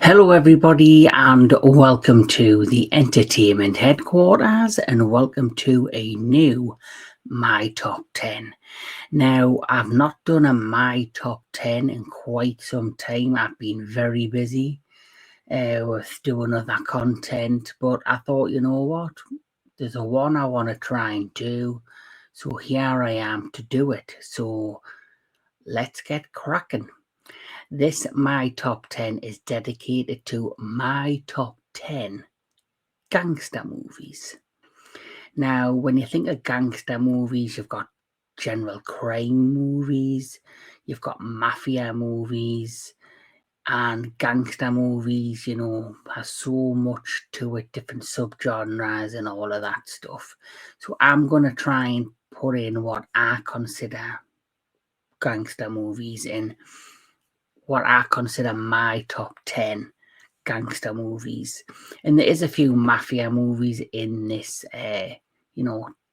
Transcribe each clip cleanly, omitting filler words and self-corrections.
Hello, everybody, and welcome to the entertainment headquarters, and welcome to a new My Top 10. Now, I've not done a My Top 10 in quite some time. I've been very busy with doing other content, but I thought, you know what? There's a one I want to try and do, so here I am to do it. So let's get cracking. This My Top 10 is dedicated to my top 10 gangster movies. Now, when you think of gangster movies, you've got general crime movies, you've got mafia movies, and gangster movies, has so much to it, different subgenres and all of that stuff. So I'm going to try and put in what I consider gangster movies in what I consider my top 10 gangster movies. And there is a few mafia movies in this,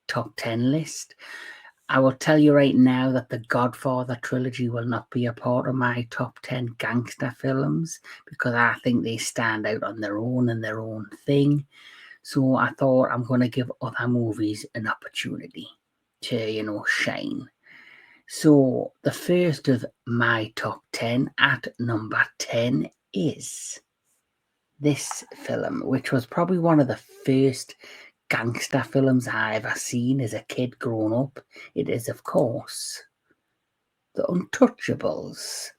top 10 list. I will tell you right now that the Godfather trilogy will not be a part of my top 10 gangster films because I think they stand out on their own and their own thing. So I thought I'm going to give other movies an opportunity to, shine. So the first of my top 10 at number 10 is this film, which was probably one of the first gangster films I ever seen as a kid growing up. It is, of course, The Untouchables.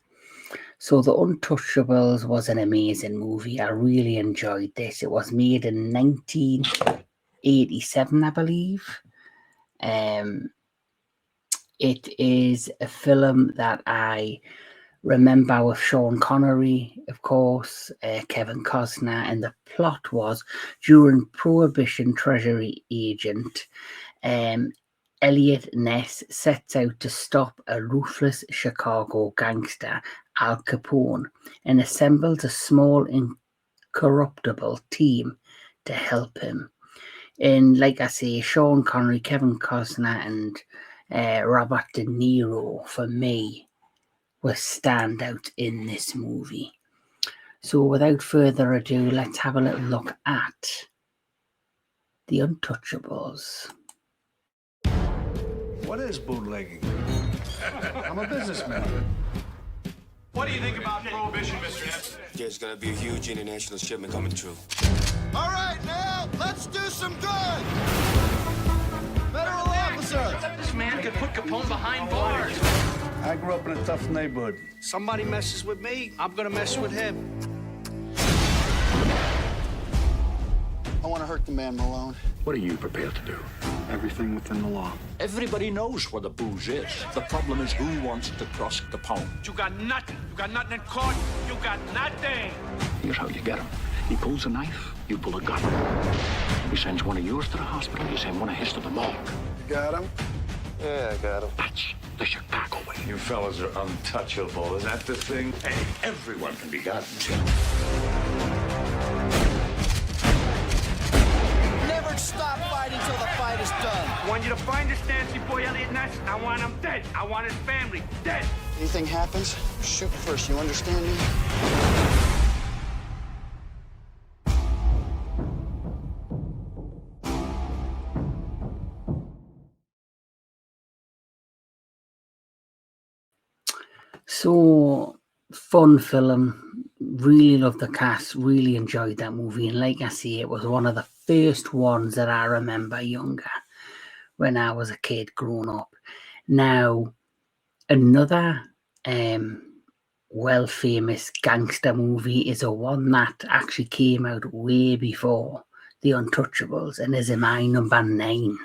So The Untouchables was an amazing movie. I really enjoyed this. It was made in 1987, I believe. It is a film that I remember with Sean Connery, of course, Kevin Costner, and the plot was during Prohibition Treasury agent Elliot Ness sets out to stop a ruthless Chicago gangster, Al Capone, and assembles a small, incorruptible team to help him. And like I say, Sean Connery, Kevin Costner, and Robert De Niro, for me, were standout in this movie. So without further ado, let's have a little look at The Untouchables. What is bootlegging? I'm a businessman. What do you think about prohibition, Mr. Ness? There's gonna be a huge international shipment coming through. All right, now, let's do some good! Federal officer! This man could put Capone behind bars. I grew up in a tough neighborhood. Somebody messes with me, I'm gonna mess with him. I want to hurt the man, Malone. What are you prepared to do? Everything within the law. Everybody knows where the booze is. The problem is who wants to cross Capone. You got nothing. You got nothing in court. You got nothing. Here's how you get him. He pulls a knife, you pull a gun. He sends one of yours to the hospital, you send one of his to the morgue. You got him? Yeah, I got him. That's the Chicago way. You fellas are untouchable. Is that the thing? Hey, everyone can be gotten. Never stop fighting till the fight is done. I want you to find this Nancy boy, Elliot Ness. I want him dead. I want his family dead. Anything happens, shoot first, you understand me? So, fun film. Really loved the cast. Really enjoyed that movie. And like I say, it was one of the first ones that I remember younger when I was a kid growing up. Now, another well-famous gangster movie is a one that actually came out way before The Untouchables and is in my number 9.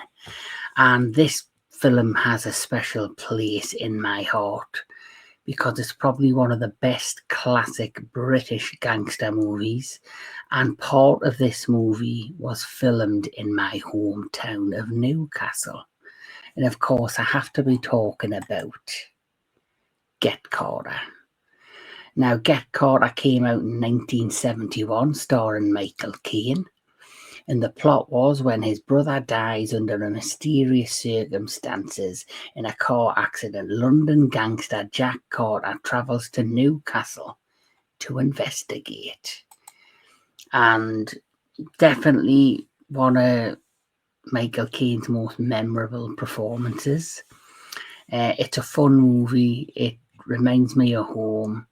And this film has a special place in my heart because it's probably one of the best classic British gangster movies. And part of this movie was filmed in my hometown of Newcastle. And of course, I have to be talking about Get Carter. Now, Get Carter came out in 1971, starring Michael Caine. And the plot was when his brother dies under mysterious circumstances in a car accident, London gangster Jack Carter travels to Newcastle to investigate. And definitely one of Michael Caine's most memorable performances. It's a fun movie. It reminds me of home.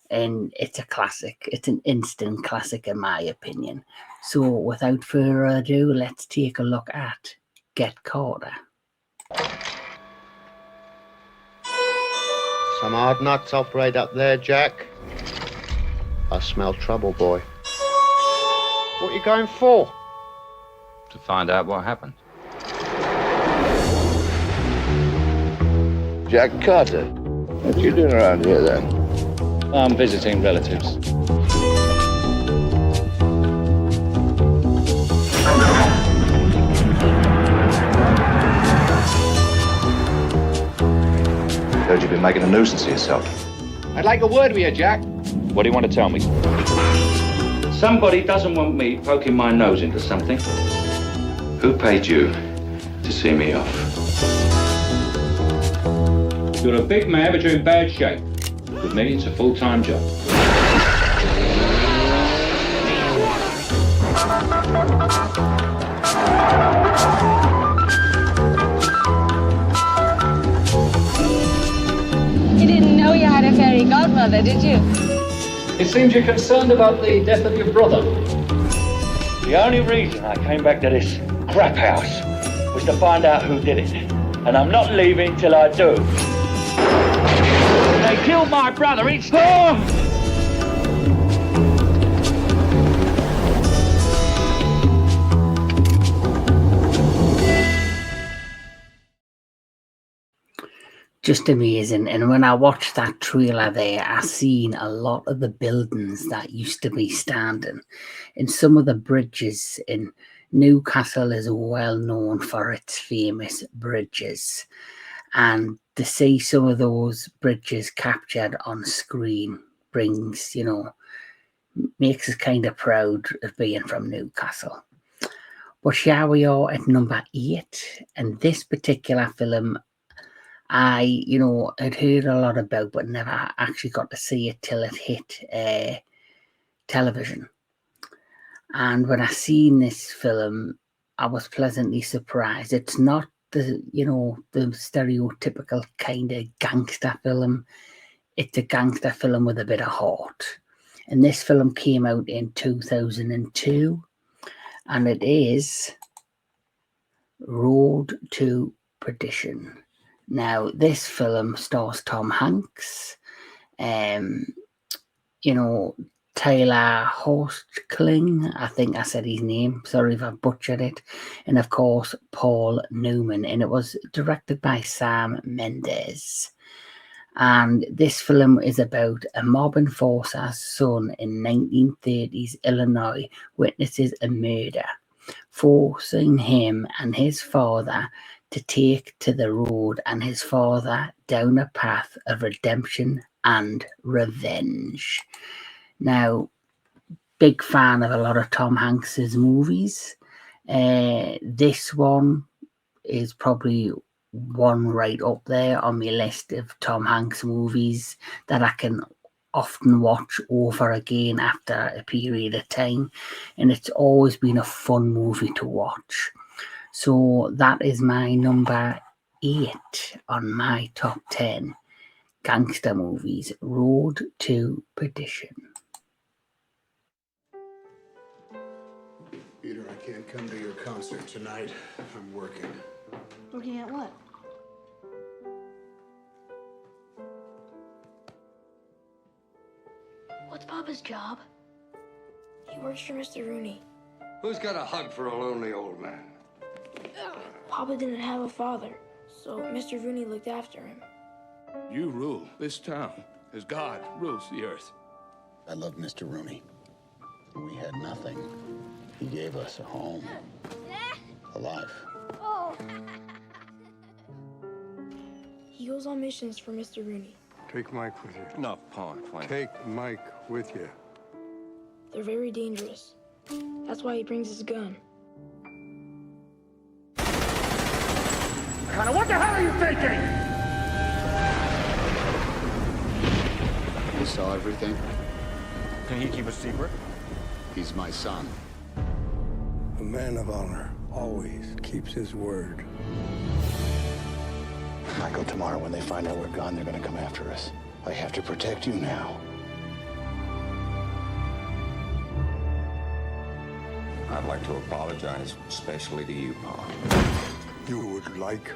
And it's a classic. It's an instant classic in my opinion. So without further ado, let's take a look at Get Carter. Some hard nuts operate up there, Jack. I smell trouble, boy. What are you going for? To find out what happened. Jack Carter? What you doing around here, then? I'm visiting relatives. Heard you've been making a nuisance of yourself. I'd like a word with you, Jack. What do you want to tell me? Somebody doesn't want me poking my nose into something. Who paid you to see me off? You're a big man, but you're in bad shape. With me, it's a full-time job. You didn't know you had a fairy godmother, did you? It seems you're concerned about the death of your brother. The only reason I came back to this crap house was to find out who did it. And I'm not leaving till I do. They killed my brother, it's... Just amazing. And when I watched that trailer there, I seen a lot of the buildings that used to be standing. And some of the bridges in Newcastle is well known for its famous bridges. And to see some of those bridges captured on screen brings, makes us kind of proud of being from Newcastle. But here we are at number 8. And this particular film, I, had heard a lot about, but never actually got to see it till it hit television. And when I seen this film, I was pleasantly surprised. It's not the stereotypical kind of gangster film. It's a gangster film with a bit of heart. And this film came out in 2002, and it is Road to Perdition. Now, this film stars Tom Hanks, Taylor Hoechlin, I think I said his name, sorry if I butchered it, and of course, Paul Newman, and it was directed by Sam Mendes. And this film is about a mob enforcer's son in 1930s Illinois witnesses a murder, forcing him and his father to take to the road and his father down a path of redemption and revenge. Now, big fan of a lot of Tom Hanks's movies. This one is probably one right up there on my list of Tom Hanks movies that I can often watch over again after a period of time. And it's always been a fun movie to watch. So that is my number 8 on my top 10 gangster movies, Road to Perdition. Peter, I can't come to your concert tonight. I'm working. Working at what? What's Papa's job? He works for Mr. Rooney. Who's got a hug for a lonely old man? Papa didn't have a father, so Mr. Rooney looked after him. You rule this town as God rules the earth. I love Mr. Rooney. We had nothing. He gave us a home, a life. He goes on missions for Mr. Rooney. Take Mike with you. No, Paul, take Mike with you. They're very dangerous. That's why he brings his gun. Connor, what the hell are you thinking? We saw everything. Can he keep a secret? He's my son. A man of honor always keeps his word. Michael, tomorrow when they find out we're gone, they're gonna come after us. I have to protect you now. I'd like to apologize, especially to you, Pa. You would like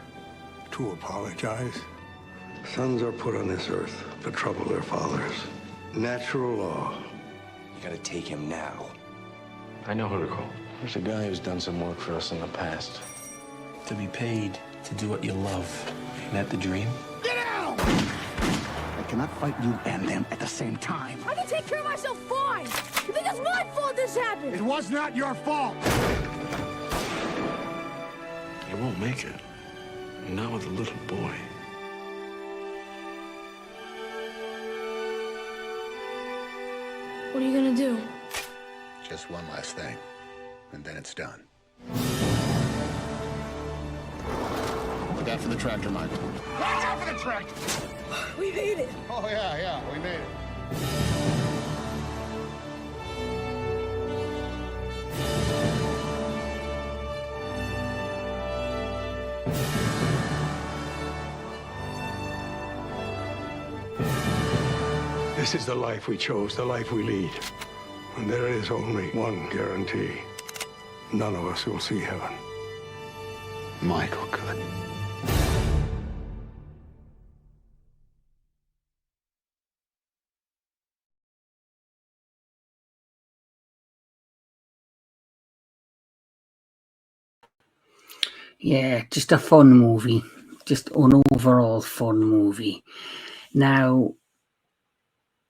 to apologize? Sons are put on this earth to trouble their fathers. Natural law. You gotta take him now. I know who to call. There's a guy who's done some work for us in the past. To be paid to do what you love. Isn't that the dream? Get out! I cannot fight you and them at the same time. I can take care of myself fine. You think it's my fault this happened? It was not your fault. You won't make it. Not with a little boy. What are you gonna do? Just one last thing, and then it's done. Look out for the tractor, Michael. Watch out for the tractor! We made it. Oh, yeah, we made it. This is the life we chose, the life we lead. And there is only one guarantee. None of us will see heaven. Michael could. Yeah, just a fun movie. Just an overall fun movie. Now,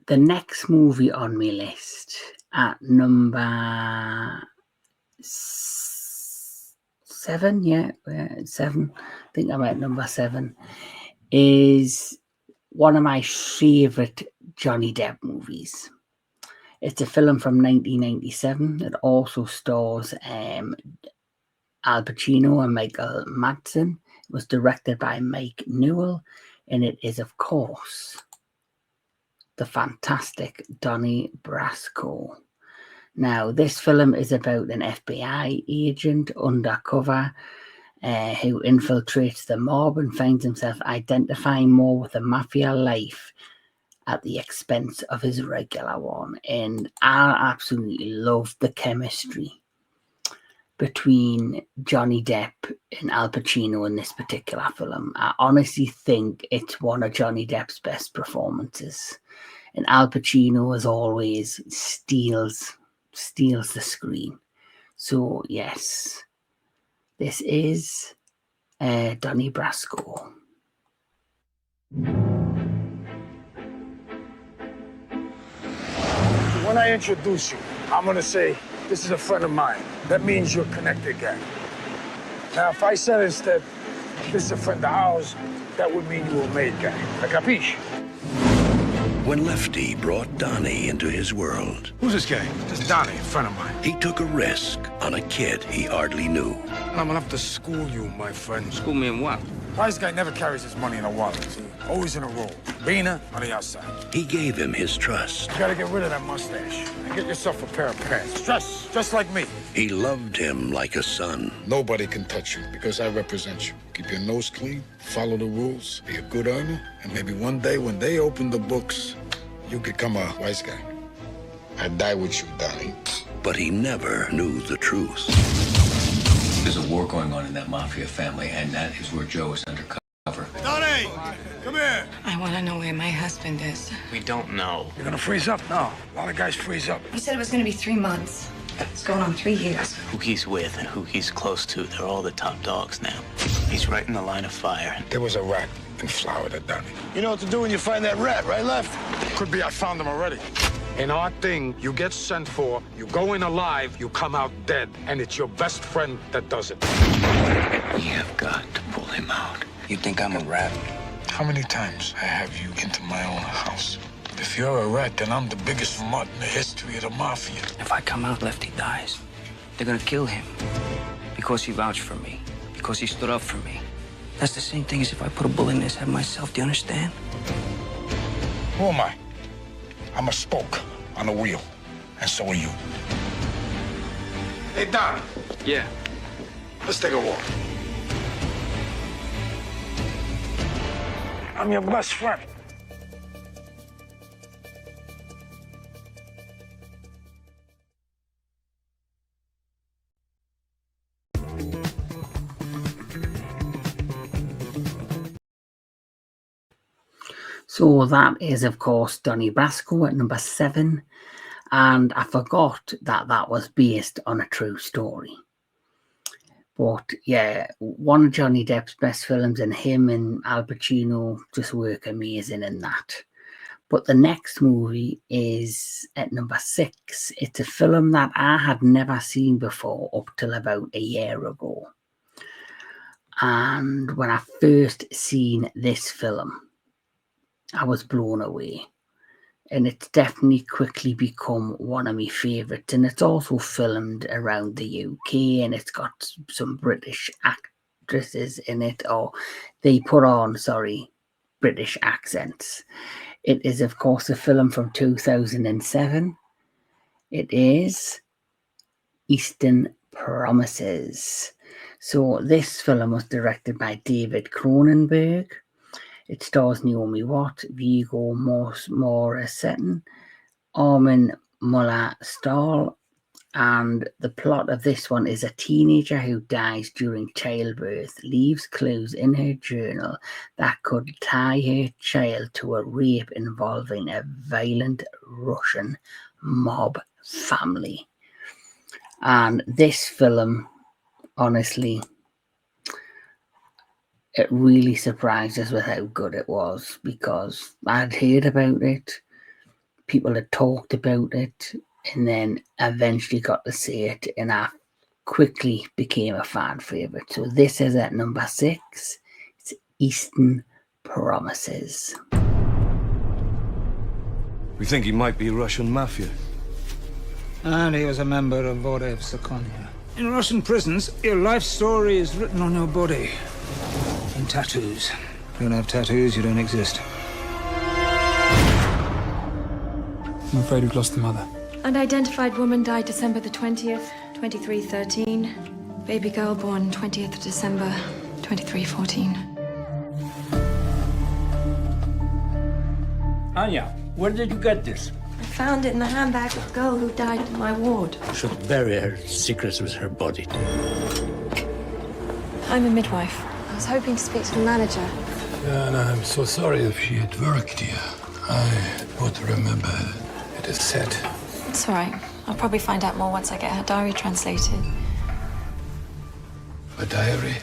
the next movie on my list at number 7, seven. I think I'm at number 7. Is one of my favorite Johnny Depp movies. It's a film from 1997. It also stars Al Pacino and Michael Madsen. It was directed by Mike Newell, and it is, of course, the fantastic Donnie Brasco. Now, this film is about an FBI agent undercover who infiltrates the mob and finds himself identifying more with the mafia life at the expense of his regular one. And I absolutely love the chemistry between Johnny Depp and Al Pacino in this particular film. I honestly think it's one of Johnny Depp's best performances. And Al Pacino, as always, steals the screen. So, yes, this is Donnie Brasco. When I introduce you, I'm gonna say, this is a friend of mine. That means you're connected, gang. Now, if I said instead, this is a friend of ours, that would mean you were made, gang. Capiche? When Lefty brought Donnie into his world, Who's this guy? This is Donnie, a friend of mine. he took a risk on a kid he hardly knew. I'm gonna have to school you, my friend. School me in what? Wise guy never carries his money in a wallet, see? Always in a roll. Bina on the outside. He gave him his trust. You gotta get rid of that mustache and get yourself a pair of pants. Just like me. He loved him like a son. Nobody can touch you because I represent you. Keep your nose clean, follow the rules, be a good earner, and maybe one day when they open the books, you become a wise guy. I die with you, Donnie. But he never knew the truth. There's a war going on in that mafia family, and that is where Joe is undercover. Donnie, come here. I want to know where my husband is. We don't know. You're gonna freeze up? No. A lot of guys freeze up. He said it was going to be 3 months. It's going on 3 years. Who he's with and who he's close to, they're all the top dogs now. He's right in the line of fire. There was a rat in flour that Donnie. You know what to do when you find that rat, right, Left? Could be I found him already. In our thing, you get sent for, you go in alive, you come out dead, and it's your best friend that does it. You have got to pull him out. You think I'm a rat? How many times I have you into my own house? If you're a rat, then I'm the biggest mutt in the history of the mafia. If I come out, Lefty dies. They're gonna kill him. Because he vouched for me. Because he stood up for me. That's the same thing as if I put a bullet in his head myself. Do you understand? Who am I? I'm a spoke. on the wheel. And so are you. Hey, Don. Yeah. Let's take a walk. I'm your best friend. So that is, of course, Donnie Brasco at number 7. And I forgot that that was based on a true story. But yeah, one of Johnny Depp's best films, and him and Al Pacino just work amazing in that. But the next movie is at number 6. It's a film that I had never seen before up till about a year ago. And when I first seen this film, I was blown away. And it's definitely quickly become one of my favourites. And it's also filmed around the UK, and it's got some British actresses in it, or they put on, British accents. It is, of course, a film from 2007. It is Eastern Promises. So this film was directed by David Cronenberg. It stars Naomi Watts, Viggo Mortensen, Armin Muller-Stahl, and the plot of this one is a teenager who dies during childbirth leaves clues in her journal that could tie her child to a rape involving a violent Russian mob family. And this film, honestly, it really surprised us with how good it was, because I'd heard about it, people had talked about it, and then eventually got to see it, and I quickly became a fan favourite. So this is at number 6. It's Eastern Promises. We think he might be Russian mafia. And he was a member of Vorev Sakonia. In Russian prisons, your life story is written on your body. In tattoos. If you don't have tattoos, you don't exist. I'm afraid we've lost the mother. Unidentified woman died December the 20th, 2313. Baby girl born 20th December, 2314. Anya, where did you get this? I found it in the handbag of the girl who died in my ward. Should bury her secrets with her body. I'm a midwife. I was hoping to speak to the manager. Yeah, and I'm so sorry if she had worked here. I would remember it is said. It's all right. I'll probably find out more once I get her diary translated. A diary?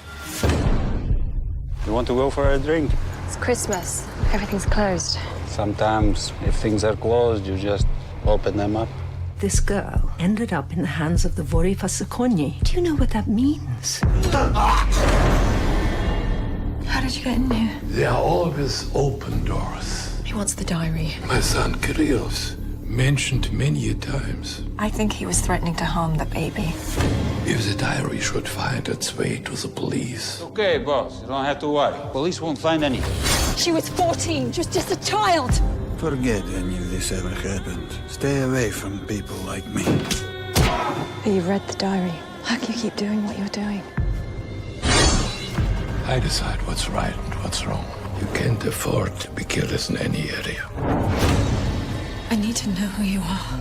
You want to go for a drink? It's Christmas. Everything's closed. Sometimes, if things are closed, you just open them up. This girl ended up in the hands of the Vorev Sakonia. Do you know what that means? How did you get in here? There are always open doors. He wants the diary. My son Kirill's mentioned many a times. I think he was threatening to harm the baby. If the diary should find its way to the police. Okay, boss. You don't have to worry. Police won't find anything. She was 14. She was just a child. Forget any of this ever happened. Stay away from people like me. But you've read the diary. How can you keep doing what you're doing? I decide what's right and what's wrong. You can't afford to be careless in any area. I need to know who you are.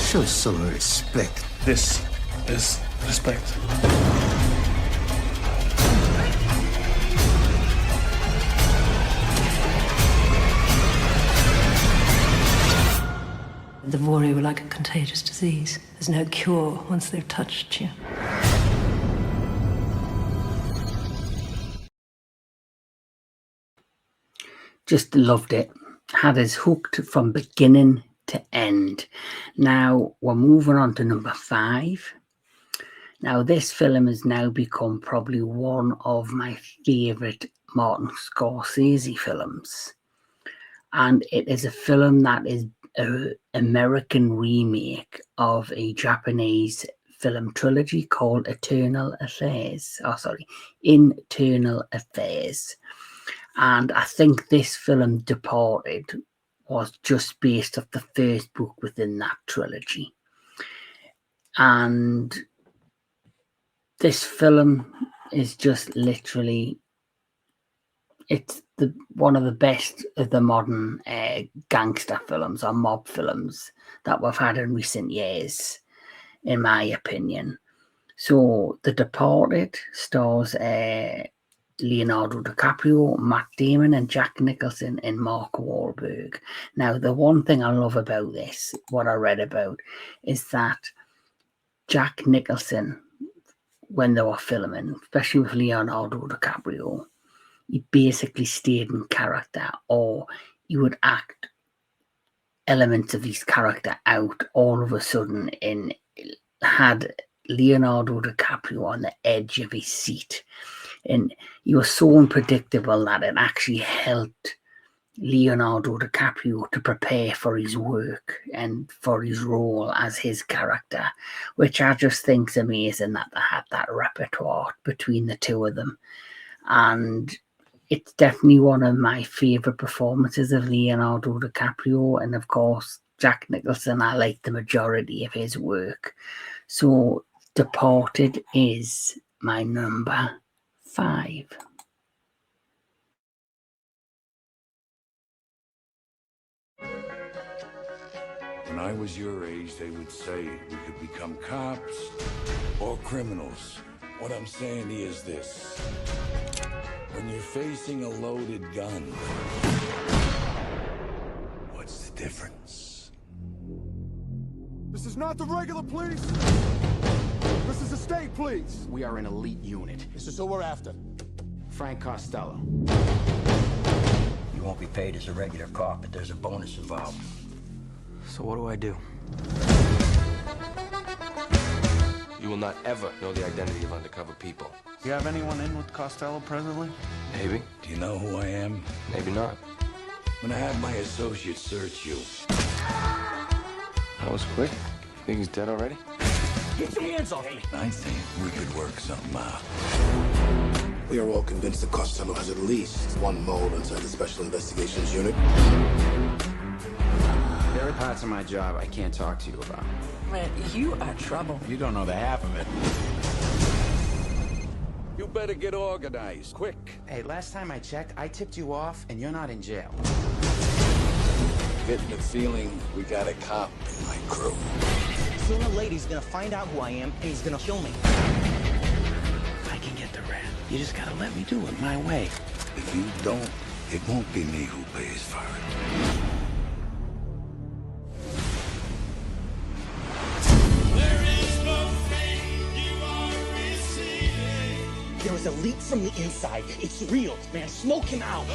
Show some respect. This is respect. The Vorev were like a contagious disease. There's no cure once they've touched you. Just loved it. Had us hooked from beginning to end. Now we're moving on to number 5. Now this film has now become probably one of my favourite Martin Scorsese films. And it is a film that is an American remake of a Japanese film trilogy called Internal Affairs. And I think this film, Departed, was just based off the first book within that trilogy. And this film is just literally, it's one of the best of the modern gangster films or mob films that we've had in recent years, in my opinion. So, The Departed stars Leonardo DiCaprio, Matt Damon, and Jack Nicholson, and Mark Wahlberg. Now, the one thing I love about this, what I read about, is that Jack Nicholson, when they were filming, especially with Leonardo DiCaprio, he basically stayed in character, or he would act elements of his character out all of a sudden, and had Leonardo DiCaprio on the edge of his seat. And he was so unpredictable that it actually helped Leonardo DiCaprio to prepare for his work and for his role as his character, which I just think is amazing that they had that repertoire between the two of them. And it's definitely one of my favourite performances of Leonardo DiCaprio. And of course, Jack Nicholson, I like the majority of his work. So Departed is my number 5. When I was your age, they would say we could become cops or criminals. What I'm saying is this. When you're facing a loaded gun, what's the difference? This is not the regular police. This is the state police. We are an elite unit. This is who we're after. Frank Costello. You won't be paid as a regular cop, but there's a bonus involved. So what do I do? You will not ever know the identity of undercover people. You have anyone in with Costello presently? Maybe. Do you know who I am? Maybe not. I'm gonna have my associates search you. That was quick. Think he's dead already? Get your hands off me. I think we could work something out. We are all convinced that Costello has at least one mole inside the Special Investigations Unit. There are parts of my job I can't talk to you about. Man, you are trouble. You don't know the half of it. You better get organized, quick. Hey, last time I checked, I tipped you off, and you're not in jail. Getting the feeling we got a cop in my crew. Sooner or later, he's gonna find out who I am, and he's gonna kill me. I can get the rat. You just gotta let me do it my way. If you don't, it won't be me who pays for it. There is a leak from the inside. It's real, man. Smoke him out.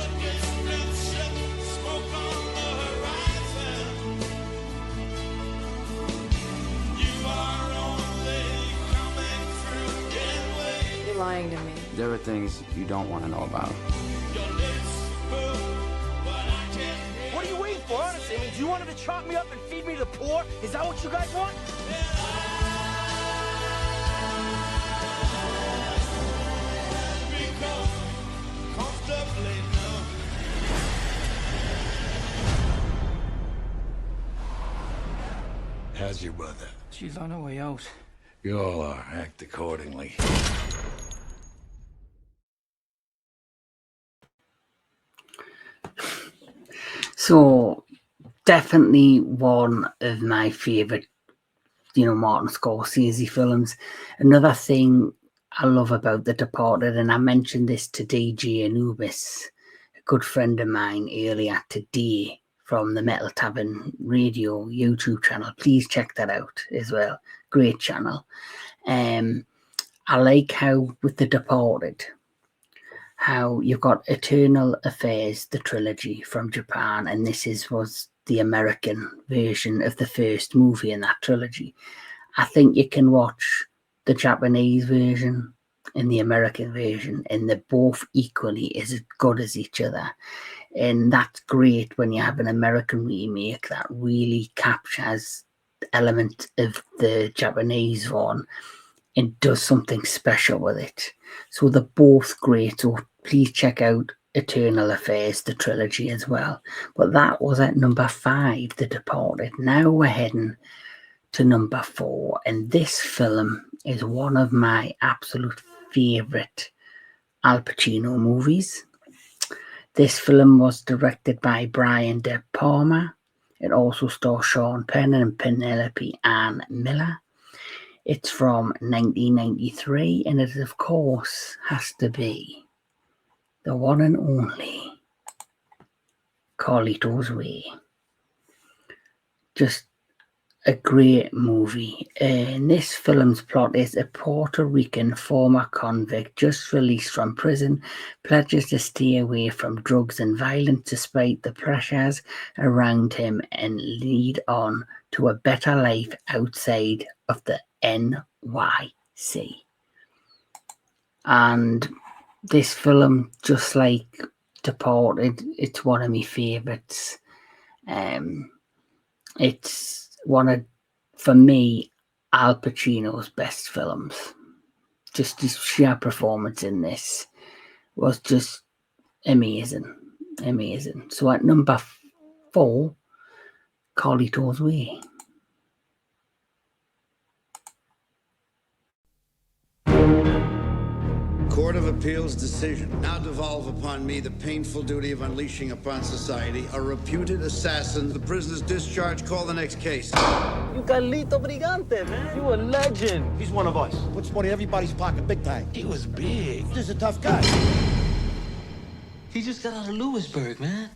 You're lying to me. There are things you don't want to know about. What are you waiting for, honestly? I mean, do you want him to chop me up and feed me to the poor? Is that what you guys want? How's your mother? She's on her way out. You all are. Act accordingly. So, definitely one of my favourite, Martin Scorsese films. Another thing I love about The Departed, and I mentioned this to DJ Anubis, a good friend of mine, earlier today from the Metal Tavern Radio YouTube channel. Please check that out as well. Great channel. I like how with The Departed, how you've got Eternal Affairs, the trilogy from Japan, and this was the American version of the first movie in that trilogy. I think you can watch the Japanese version and the American version, and they're both equally as good as each other. And that's great when you have an American remake that really captures element of the Japanese one and does something special with it. So they're both great. So please check out Eternal Affairs, the trilogy as well. But that was at number 5, The Departed. Now we're heading to number 4, and this film is one of my absolute favourite Al Pacino movies. This film was directed by Brian De Palma. It also stars Sean Penn and Penelope Ann Miller. It's from 1993, and it, of course, has to be the one and only Carlito's Way. Just a great movie. And this film's plot is a Puerto Rican former convict just released from prison pledges to stay away from drugs and violence despite the pressures around him and lead on to a better life outside of the NYC. And this film, just like Departed, it's one of my favourites. It's one of, for me, Al Pacino's best films. Just his sheer performance in this was just amazing. Amazing. So at number 4, Carlito's Way. Court of Appeals decision. Now devolve upon me the painful duty of unleashing upon society a reputed assassin. The prisoner's discharge. Call the next case. You Carlito Brigante, man. You a legend. He's one of us. Puts money in everybody's pocket, big time. He was big. He's a tough guy. He just got out of Lewisburg, man.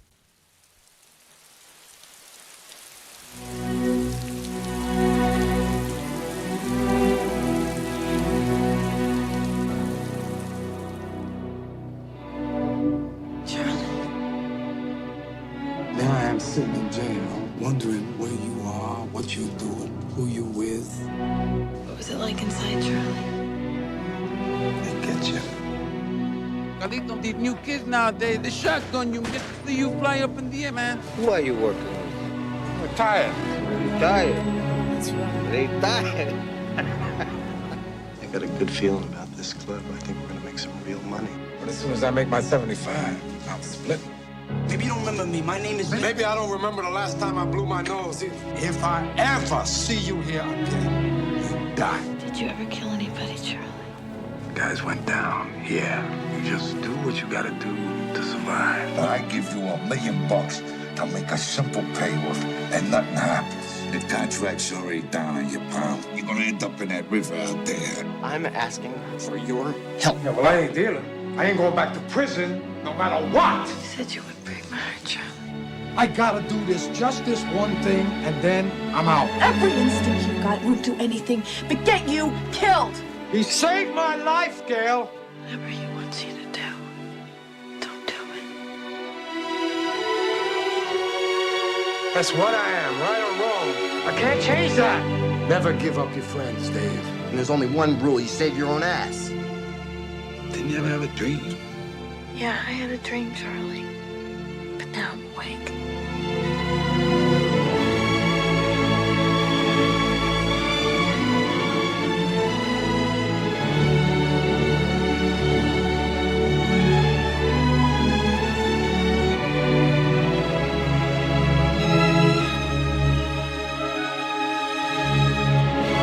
There I am sitting in jail, wondering where you are, what you're doing, who you with. What was it like inside, Charlie? They get you. Carlito, these new kids nowadays, they shotgun you, just see you fly up in the air, man. Who are you working with? Retired. Retired. That's right. Retired. I got a good feeling about this club. I think we're gonna make some real money. But as soon as I make my 75, I'm splitting. Maybe you don't remember me. My name is... Maybe I don't remember the last time I blew my nose either. If I ever see you here again, you die. Did you ever kill anybody, Charlie? Guys went down, yeah. You just do what you gotta do to survive. I give you $1 million to make a simple payoff, and nothing happens. The contract's already down on your palm. You're gonna end up in that river out there. I'm asking for your help. Yeah, well, I ain't dealing. I ain't going back to prison no matter what. You said you would break my heart, Charlie. I gotta do just this one thing, and then I'm out. Every instinct you've got won't do anything but get you killed. He saved my life, Gail. Whatever he wants you to do, don't do it. That's what I am, right or wrong. I can't change that. Never give up your friends, Dave. And there's only one rule. You save your own ass. Didn't you ever have a dream? Yeah, I had a dream, Charlie. But now I'm awake.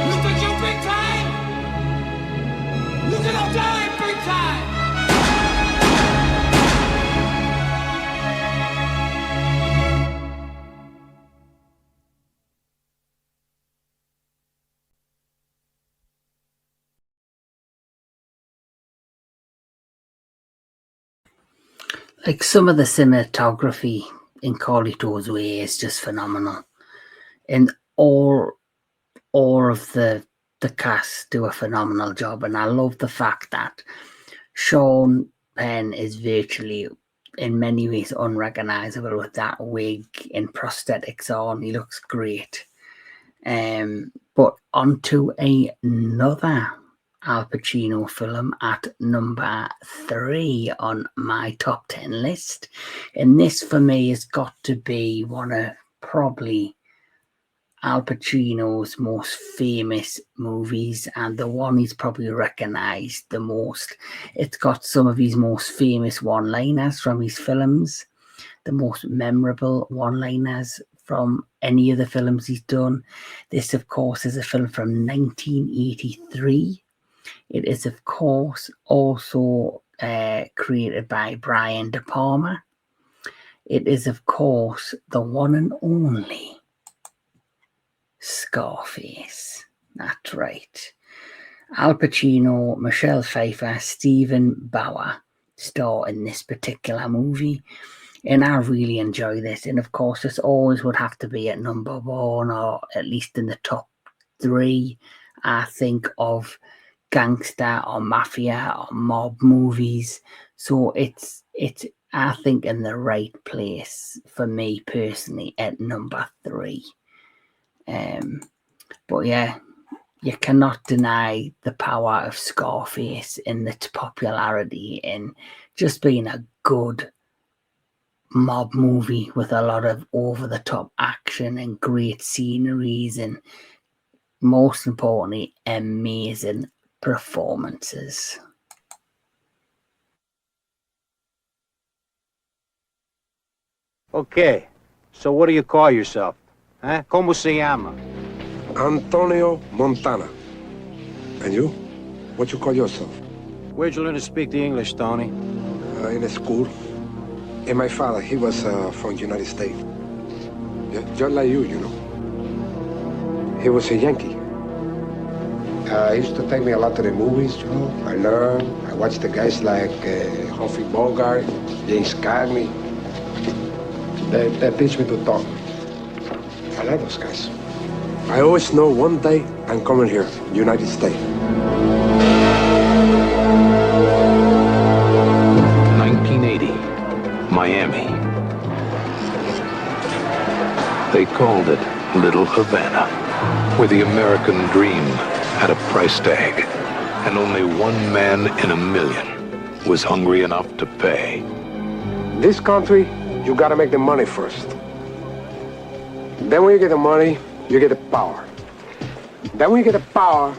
Look at you, big time! Look at our time, big time! Like, some of the cinematography in Carlito's Way is just phenomenal. And all of the cast do a phenomenal job. And I love the fact that Sean Penn is virtually, in many ways, unrecognizable with that wig and prosthetics on. He looks great. But on to another Al Pacino film at number 3 on my top 10 list. And this, for me, has got to be one of probably Al Pacino's most famous movies and the one he's probably recognised the most. It's got some of his most famous one-liners from his films, the most memorable one-liners from any of the films he's done. This, of course, is a film from 1983. It is, of course, also created by Brian De Palma. It is, of course, the one and only Scarface. That's right. Al Pacino, Michelle Pfeiffer, Stephen Bauer star in this particular movie. And I really enjoy this. And of course, this always would have to be at number one or at least in the top 3, I think, of gangster or mafia or mob movies. So it's I think in the right place for me personally at number 3. But yeah, you cannot deny the power of Scarface and its popularity and just being a good mob movie with a lot of over-the-top action and great sceneries and, most importantly, amazing performances. Okay, so what do you call yourself? Huh? ¿Cómo se llama? Antonio Montana. And you? What you call yourself? Where'd you learn to speak the English, Tony? In a school. And my father, he was from the United States. Yeah, just like you know. He was a Yankee. He used to take me a lot to the movies, you know. I learned. I watched the guys like Humphrey Bogart, James Cagney. They teach me to talk. I like those guys. I always know one day I'm coming here, United States. 1980, Miami. They called it Little Havana, where the American dream had a price tag, and only one man in a million was hungry enough to pay. This country, you gotta make the money first. Then when you get the money, you get the power. Then when you get the power,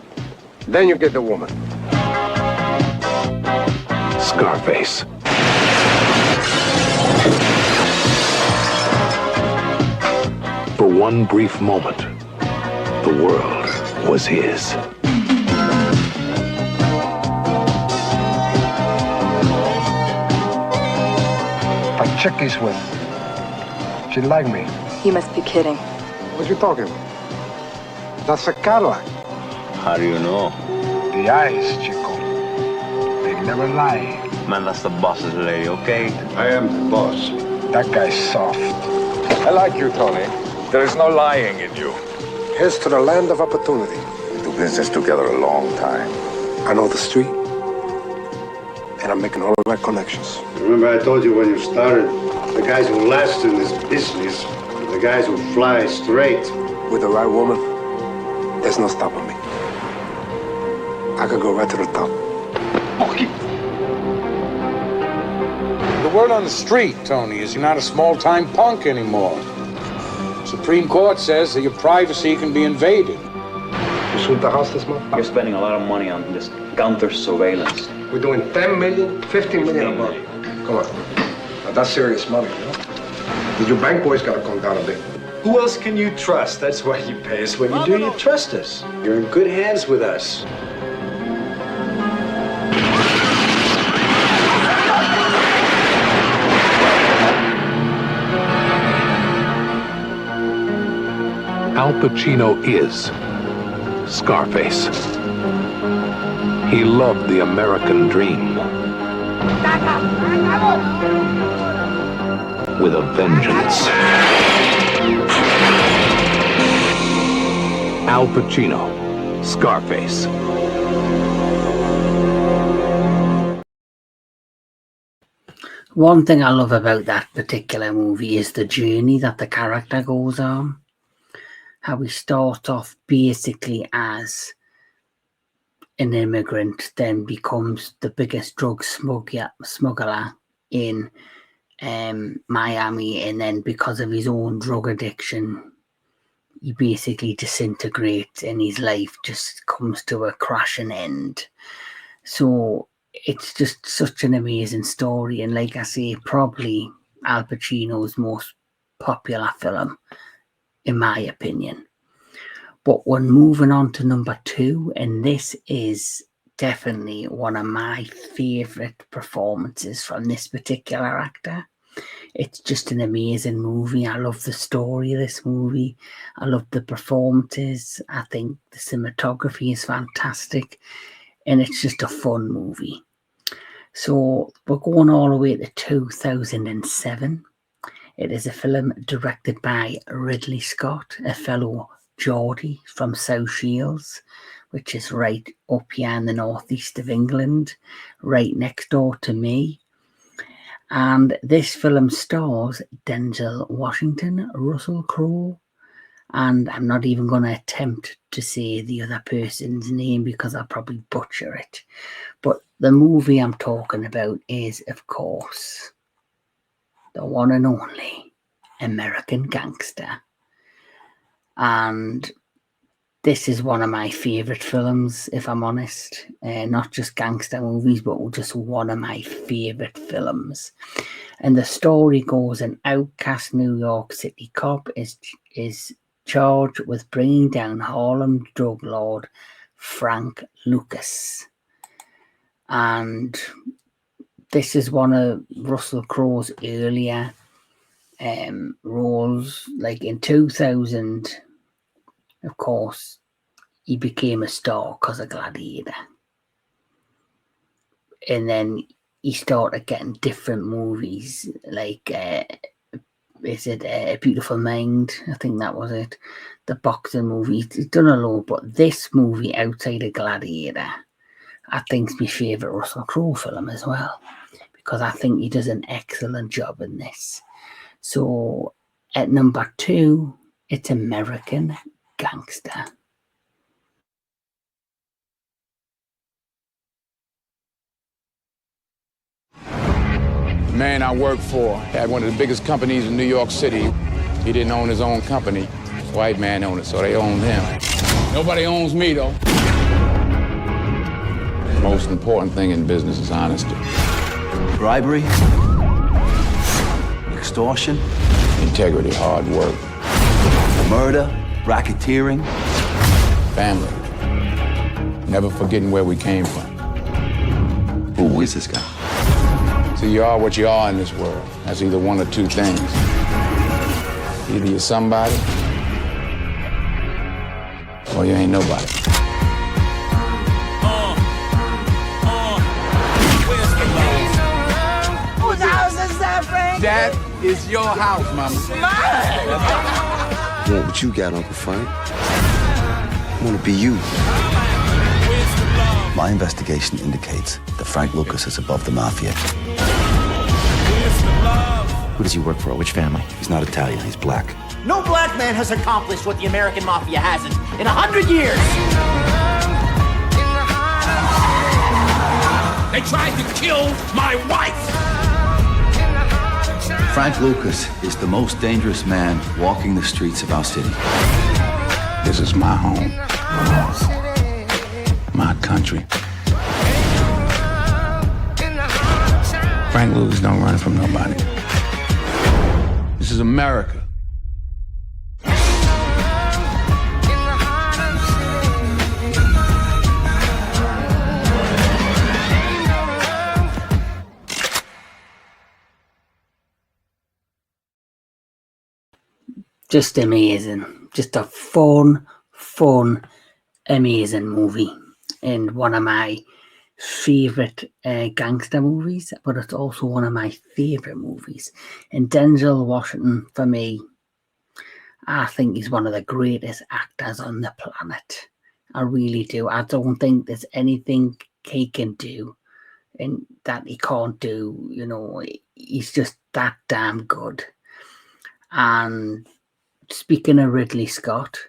then you get the woman. Scarface. For one brief moment, the world was his. A chick he's with. She liked me. You must be kidding. What you talking about? That's a Cadillac. How do you know? The eyes, Chico. They never lie. Man, that's the boss's lady, okay? I am the boss. That guy's soft. I like you, Tony. There is no lying in you. Here's to the land of opportunity. We do business together a long time. I know the street. And I'm making all the right connections. Remember I told you when you started, the guys who last in this business, the guys who fly straight. With the right woman, there's no stopping me. I could go right to the top. The word on the street, Tony, is you're not a small-time punk anymore. Supreme Court says that your privacy can be invaded. You shoot the house this month? You're spending a lot of money on this counter surveillance. We're doing 10 million, 15 million a month. Come on. Now, that's serious money, you know? Your bank boys gotta come down a bit. Who else can you trust? That's why you pay us what you do. You trust us. You're in good hands with us. Al Pacino is Scarface. He loved the American dream with a vengeance. Al Pacino, Scarface. One thing I love about that particular movie is the journey that the character goes on. How he starts off basically as an immigrant, then becomes the biggest drug smuggler in Miami, and then because of his own drug addiction, he basically disintegrates and his life just comes to a crashing end. So it's just such an amazing story, and like I say, probably Al Pacino's most popular film, in my opinion. But we're moving on to number 2, and this is definitely one of my favourite performances from this particular actor. It's just an amazing movie. I love the story of this movie. I love the performances. I think the cinematography is fantastic, and it's just a fun movie. So we're going all the way to 2007. It is a film directed by Ridley Scott, a fellow Geordie from South Shields, which is right up here in the northeast of England, right next door to me. And this film stars Denzel Washington, Russell Crowe, and I'm not even going to attempt to say the other person's name because I'll probably butcher it. But the movie I'm talking about is, of course, the one and only American Gangster. And this is one of my favourite films, if I'm honest. Not just gangster movies, but just one of my favourite films. And the story goes, an outcast New York City cop is charged with bringing down Harlem drug lord Frank Lucas. And this is one of Russell Crowe's earlier roles. Like in 2000, of course, he became a star because of Gladiator. And then he started getting different movies, like, is it A Beautiful Mind? I think that was it. The boxing movie. He's done a lot, but this movie, outside of Gladiator, I think is my favourite Russell Crowe film as well, because I think he does an excellent job in this. So at number 2, it's American Gangster. The man I worked for had one of the biggest companies in New York City. He didn't own his own company. His white man owned it, so they owned him. Nobody owns me, though. The most important thing in business is honesty. Bribery, extortion, integrity, hard work, murder, racketeering, family. Never forgetting where we came from. Who is this guy? So you are what you are in this world. That's either one or two things. Either you're somebody, or you ain't nobody. Whose house is that, Frank? That is your house, mama. I want what you got, Uncle Frank. I want to be you. My investigation indicates that Frank Lucas is above the mafia. Who does he work for? Which family? He's not Italian, he's black. No black man has accomplished what the American mafia hasn't in 100 years. They tried to kill my wife. Frank Lucas is the most dangerous man walking the streets of our city. This is my home. My country. Frank Lucas don't run from nobody. This is America. Just amazing. Just a fun, amazing movie. And one of my favourite gangster movies, but it's also one of my favourite movies. And Denzel Washington, for me, I think he's one of the greatest actors on the planet. I really do. I don't think there's anything he can do and that he can't do. You know, he's just that damn good. And speaking of Ridley Scott,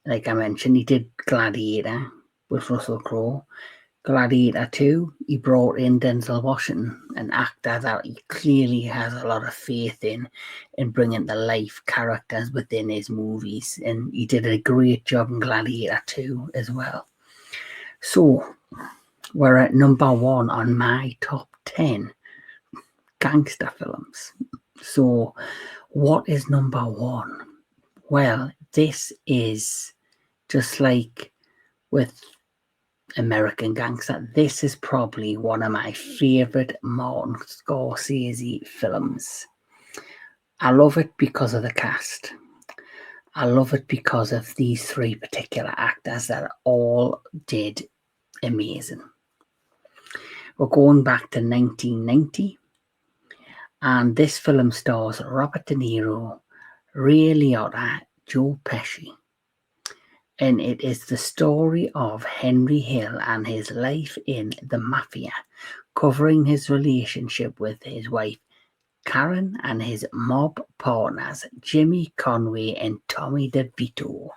like I mentioned, he did Gladiator with Russell Crowe. Gladiator 2, he brought in Denzel Washington, an actor that he clearly has a lot of faith in bringing to life characters within his movies, and he did a great job in Gladiator 2 as well. So, we're at number 1 on my top 10 gangster films. So, what is number 1? Well, this is just like with American Gangster. This is probably one of my favorite Martin Scorsese films. I love it because of the cast. I love it because of these 3 particular actors that all did amazing. We're going back to 1990, and this film stars Robert De Niro, Ray Liotta, Joe Pesci, and it is the story of Henry Hill and his life in the mafia, covering his relationship with his wife Karen and his mob partners Jimmy Conway and Tommy DeVito.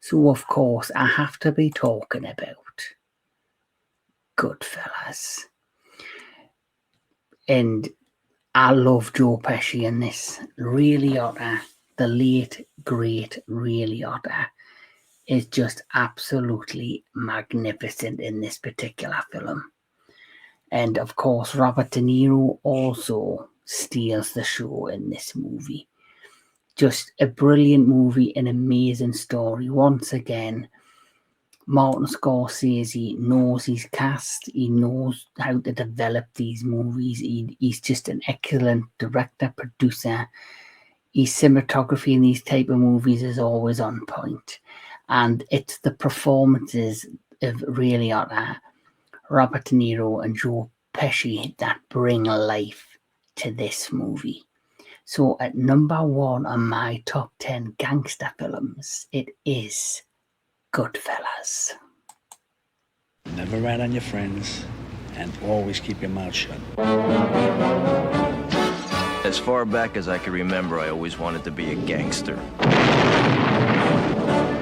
So of course I have to be talking about Goodfellas. And I love Joe Pesci in this. Ray Liotta, the late great Ray Liotta, is just absolutely magnificent in this particular film. And of course, Robert De Niro also steals the show in this movie. Just a brilliant movie, an amazing story. Once again, Martin Scorsese knows his cast. He knows how to develop these movies. He's just an excellent director, producer. His cinematography in these type of movies is always on point. And it's the performances of Ray Liotta, Robert De Niro and Joe Pesci that bring life to this movie. So at number 1 on my top 10 gangster films, it is Goodfellas. Never rat on your friends, and always keep your mouth shut. As far back as I can remember, I always wanted to be a gangster.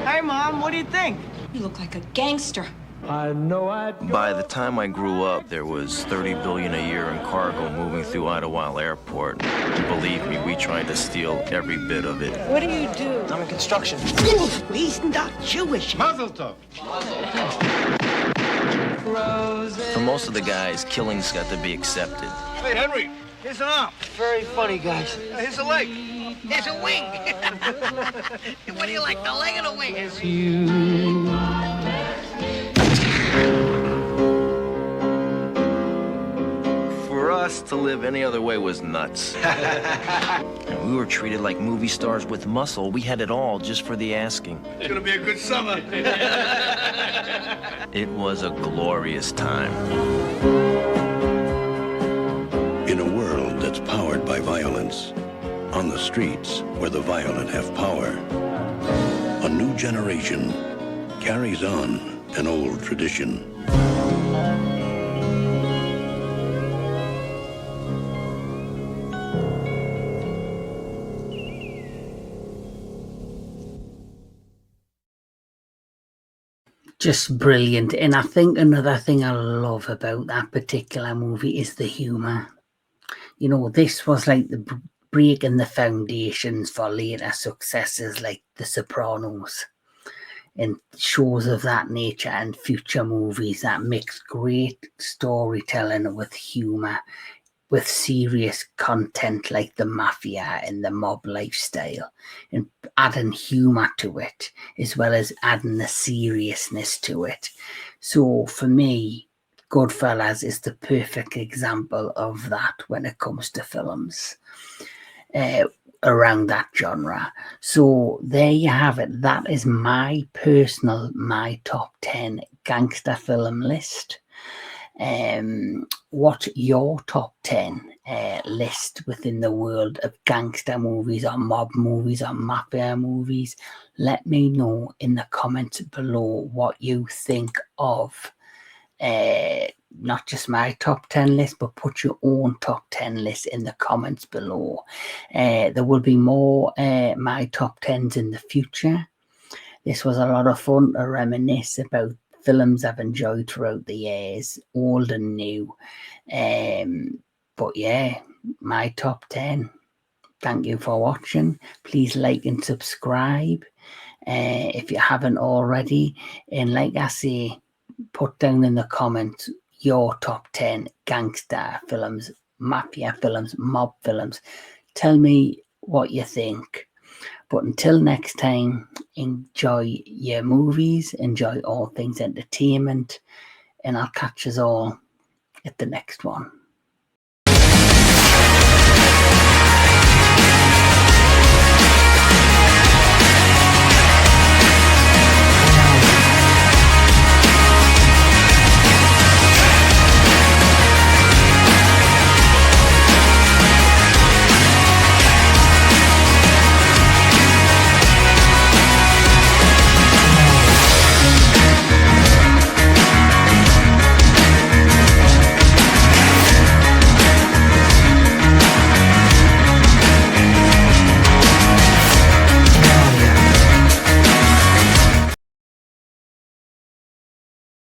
Hey, Mom, what do you think? You look like a gangster. I know By the time I grew up, there was $30 billion a year in cargo moving through Idlewild Airport. Believe me, we tried to steal every bit of it. What do you do? I'm in construction. He's not Jewish. Mazel tov. For most of the guys, killing's got to be accepted. Hey, Henry, here's an arm. Very funny, guys. Here's a leg. Here's a wing. What do you like, the leg or the wing? For us, to live any other way was nuts. And we were treated like movie stars with muscle. We had it all just for the asking. It's gonna be a good summer. It was a glorious time. In a world that's powered by violence, on the streets where the violent have power, a new generation carries on an old tradition. Just brilliant. And I think another thing I love about that particular movie is the humour. You know, this was like the breaking the foundations for later successes like The Sopranos and shows of that nature, and future movies that mix great storytelling with humour, with serious content like the mafia and the mob lifestyle, and adding humour to it as well as adding the seriousness to it. So for me, Goodfellas is the perfect example of that when it comes to films around that genre. So there you have it. That is my top 10 gangster film list. What's your top 10 list within the world of gangster movies or mob movies or mafia movies? Let me know in the comments below what you think of not just my top 10 list, but put your own top 10 list in the comments below. There will be more my top 10s in the future. This was a lot of fun to reminisce about films I've enjoyed throughout the years, old and new. But yeah, my top 10. Thank you for watching. Please like and subscribe if you haven't already. And like I say, put down in the comments your top 10 gangster films, mafia films, mob films. Tell me what you think. But until next time, enjoy your movies, enjoy all things entertainment, and I'll catch us all at the next one.